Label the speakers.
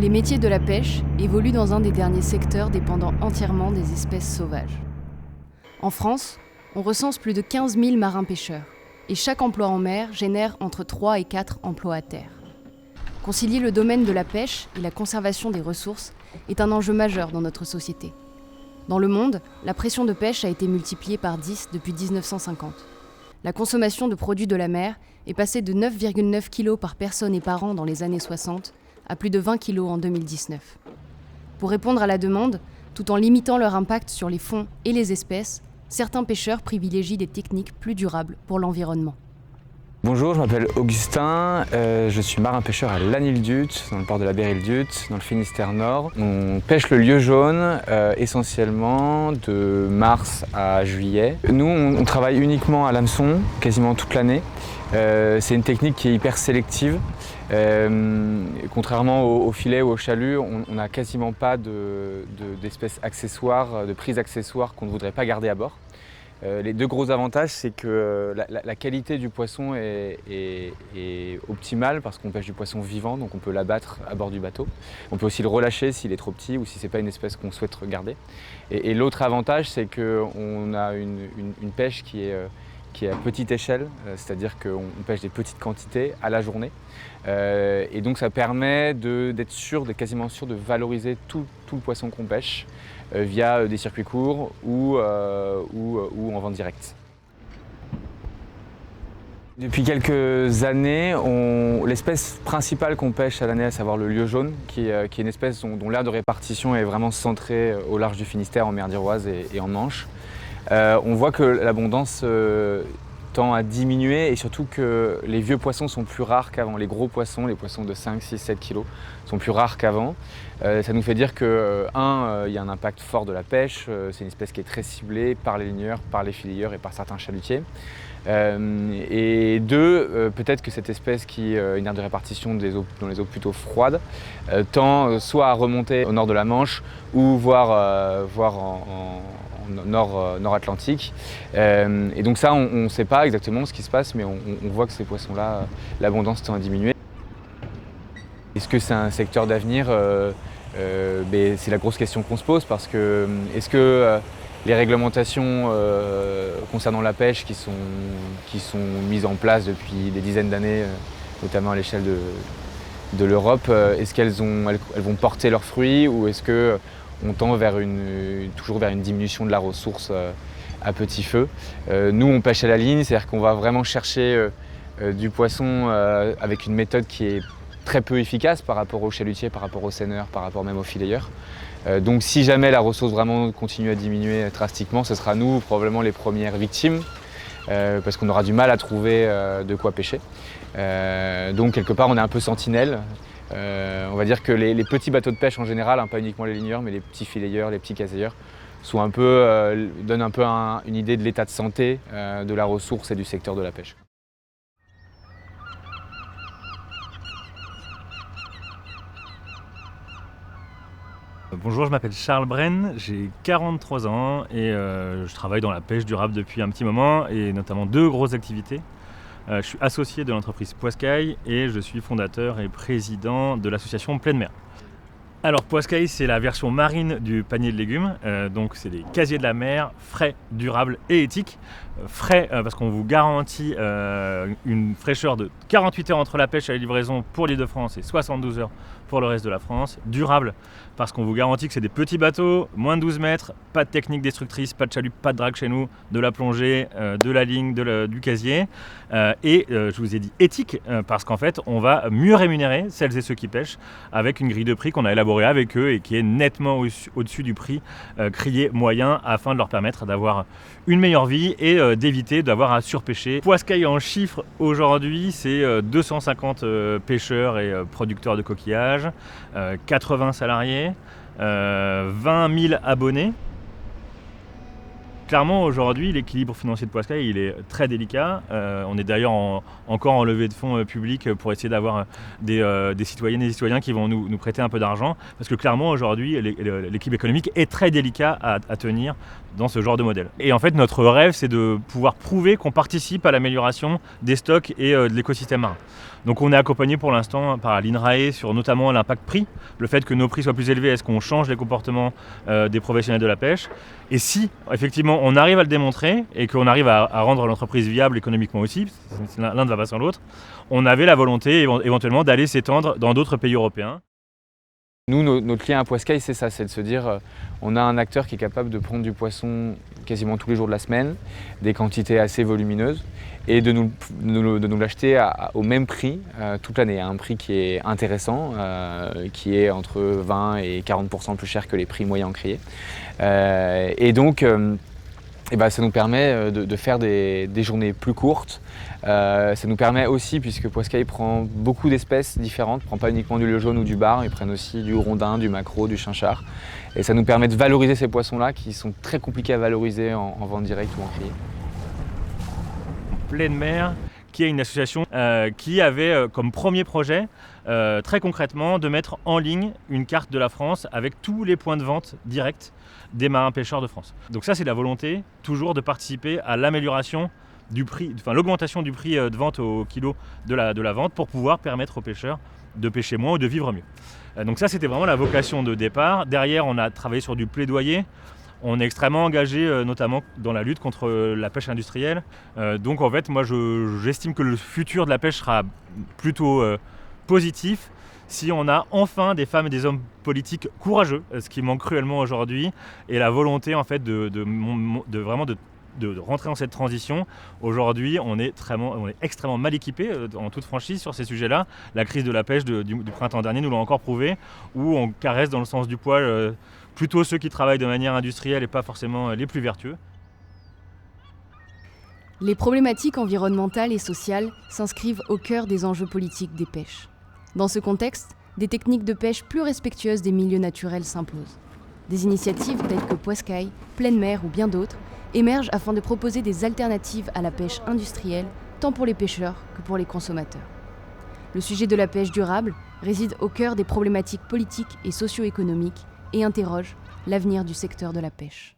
Speaker 1: Les métiers de la pêche évoluent dans un des derniers secteurs dépendant entièrement des espèces sauvages. En France, on recense plus de 15 000 marins-pêcheurs, et chaque emploi en mer génère entre 3 et 4 emplois à terre. Concilier le domaine de la pêche et la conservation des ressources est un enjeu majeur dans notre société. Dans le monde, la pression de pêche a été multipliée par 10 depuis 1950. La consommation de produits de la mer est passée de 9,9 kg par personne et par an dans les années 60 à plus de 20 kg en 2019. Pour répondre à la demande, tout en limitant leur impact sur les fonds et les espèces, certains pêcheurs privilégient des techniques plus durables pour l'environnement.
Speaker 2: Bonjour, je m'appelle Augustin, je suis marin-pêcheur à Lanille-Dut, dans le port de la Berille-Dut, dans le Finistère Nord. On pêche le lieu jaune essentiellement de mars à juillet. Nous, on travaille uniquement à l'hameçon, quasiment toute l'année. C'est une technique qui est hyper sélective. Contrairement au filet ou au chalut, on n'a quasiment pas d'espèces accessoires, de prises accessoires qu'on ne voudrait pas garder à bord. Les deux gros avantages, c'est que la qualité du poisson est optimale parce qu'on pêche du poisson vivant, donc on peut l'abattre à bord du bateau. On peut aussi le relâcher s'il est trop petit ou si ce n'est pas une espèce qu'on souhaite garder. Et l'autre avantage, c'est qu'on a une pêche qui est à petite échelle, c'est-à-dire qu'on pêche des petites quantités à la journée. Et donc ça permet d'être quasiment sûr de valoriser tout le poisson qu'on pêche via des circuits courts ou en vente directe. Depuis quelques années, l'espèce principale qu'on pêche à l'année, à savoir le lieu jaune, qui est une espèce dont l'aire de répartition est vraiment centrée au large du Finistère, en mer d'Iroise et en Manche. On voit que l'abondance tend à diminuer et surtout que les vieux poissons sont plus rares qu'avant. Les gros poissons, les poissons de 5, 6, 7 kg sont plus rares qu'avant. Ça nous fait dire que, il y a un impact fort de la pêche. C'est une espèce qui est très ciblée par les ligneurs, par les fileyeurs et par certains chalutiers. Et deux, peut-être que cette espèce qui a une aire de répartition dans les eaux plutôt froides tend soit à remonter au nord de la Manche ou voire en nord-atlantique. Et donc ça, on ne sait pas exactement ce qui se passe, mais on voit que ces poissons-là, l'abondance tend à diminuer. Est-ce que c'est un secteur d'avenir? C'est la grosse question qu'on se pose parce que est-ce que les réglementations concernant la pêche qui sont mises en place depuis des dizaines d'années, notamment à l'échelle de l'Europe, est-ce qu'elles vont porter leurs fruits ou est-ce qu'on tend toujours vers une diminution de la ressource à petit feu? Nous, on pêche à la ligne, c'est-à-dire qu'on va vraiment chercher du poisson avec une méthode qui est très peu efficace par rapport aux chalutiers, par rapport aux seineurs, par rapport même aux fileyeurs. Donc si jamais la ressource vraiment continue à diminuer drastiquement, ce sera nous probablement les premières victimes parce qu'on aura du mal à trouver de quoi pêcher. Donc quelque part on est un peu sentinelle. On va dire que les petits bateaux de pêche en général, pas uniquement les ligneurs, mais les petits fileyeurs, les petits caseyeurs, donnent un peu une idée de l'état de santé de la ressource et du secteur de la pêche.
Speaker 3: Bonjour, je m'appelle Charles Brenne, j'ai 43 ans et je travaille dans la pêche durable depuis un petit moment et notamment deux grosses activités. Je suis associé de l'entreprise Poiscaille et je suis fondateur et président de l'association Pleine Mer. Alors Poiscaille, c'est la version marine du panier de légumes, donc c'est des casiers de la mer, frais, durables et éthiques. Frais parce qu'on vous garantit une fraîcheur de 48 heures entre la pêche et la livraison pour l'Île-de-France et 72 heures pour le reste de la France. Durable parce qu'on vous garantit que c'est des petits bateaux, moins de 12 mètres, pas de technique destructrice, pas de chalut, pas de drague chez nous, de la plongée, de la ligne, du casier. Et je vous ai dit éthique parce qu'en fait on va mieux rémunérer celles et ceux qui pêchent avec une grille de prix qu'on a élaborée avec eux et qui est nettement au-dessus du prix crié moyen afin de leur permettre d'avoir une meilleure vie et d'éviter d'avoir à surpêcher. Poiscaille en chiffres aujourd'hui, c'est 250 pêcheurs et producteurs de coquillages, 80 salariés, 20 000 abonnés. clairement, aujourd'hui, l'équilibre financier de Poiscaille, il est très délicat. On est d'ailleurs encore en levée de fonds publics pour essayer d'avoir des citoyennes et des citoyens qui vont nous prêter un peu d'argent. Parce que clairement, aujourd'hui, l'équilibre économique est très délicat à tenir dans ce genre de modèle. Et en fait, notre rêve, c'est de pouvoir prouver qu'on participe à l'amélioration des stocks et de l'écosystème marin. Donc on est accompagné pour l'instant par l'INRAE sur notamment l'impact prix, le fait que nos prix soient plus élevés, est-ce qu'on change les comportements des professionnels de la pêche. Et si effectivement on arrive à le démontrer et qu'on arrive à rendre l'entreprise viable économiquement aussi, l'un ne va pas sans l'autre, on avait la volonté éventuellement d'aller s'étendre dans d'autres pays européens.
Speaker 2: Nous, notre lien à Poiscaille, c'est ça, c'est de se dire on a un acteur qui est capable de prendre du poisson quasiment tous les jours de la semaine, des quantités assez volumineuses, et de nous l'acheter au même prix toute l'année, à un prix qui est intéressant, qui est entre 20 et 40% plus cher que les prix moyens encriers. Et donc, ça nous permet de faire des journées plus courtes. Ça nous permet aussi, puisque Poiscaille prend beaucoup d'espèces différentes, ne prend pas uniquement du lieu jaune ou du bar, ils prennent aussi du rondin, du maquereau, du chinchard. Et ça nous permet de valoriser ces poissons-là qui sont très compliqués à valoriser en vente directe ou en criée.
Speaker 3: Pleine Mer, qui est une association qui avait comme premier projet, très concrètement, de mettre en ligne une carte de la France avec tous les points de vente directs des marins pêcheurs de France. Donc ça, c'est la volonté, toujours de participer à l'amélioration du prix, enfin l'augmentation du prix de vente au kilo de la vente pour pouvoir permettre aux pêcheurs de pêcher moins ou de vivre mieux. Donc ça, c'était vraiment la vocation de départ. Derrière, on a travaillé sur du plaidoyer. On est extrêmement engagé, notamment dans la lutte contre la pêche industrielle. Donc en fait, moi, j'estime que le futur de la pêche sera plutôt positif si on a enfin des femmes et des hommes politiques courageux, ce qui manque cruellement aujourd'hui, et la volonté en fait de rentrer dans cette transition. Aujourd'hui, on est extrêmement mal équipé en toute franchise sur ces sujets-là. La crise de la pêche du printemps dernier nous l'a encore prouvé, où on caresse dans le sens du poil plutôt ceux qui travaillent de manière industrielle et pas forcément les plus vertueux.
Speaker 1: Les problématiques environnementales et sociales s'inscrivent au cœur des enjeux politiques des pêches. Dans ce contexte, des techniques de pêche plus respectueuses des milieux naturels s'imposent. Des initiatives telles que Poiscaille, Pleine Mer ou bien d'autres émergent afin de proposer des alternatives à la pêche industrielle, tant pour les pêcheurs que pour les consommateurs. Le sujet de la pêche durable réside au cœur des problématiques politiques et socio-économiques et interroge l'avenir du secteur de la pêche.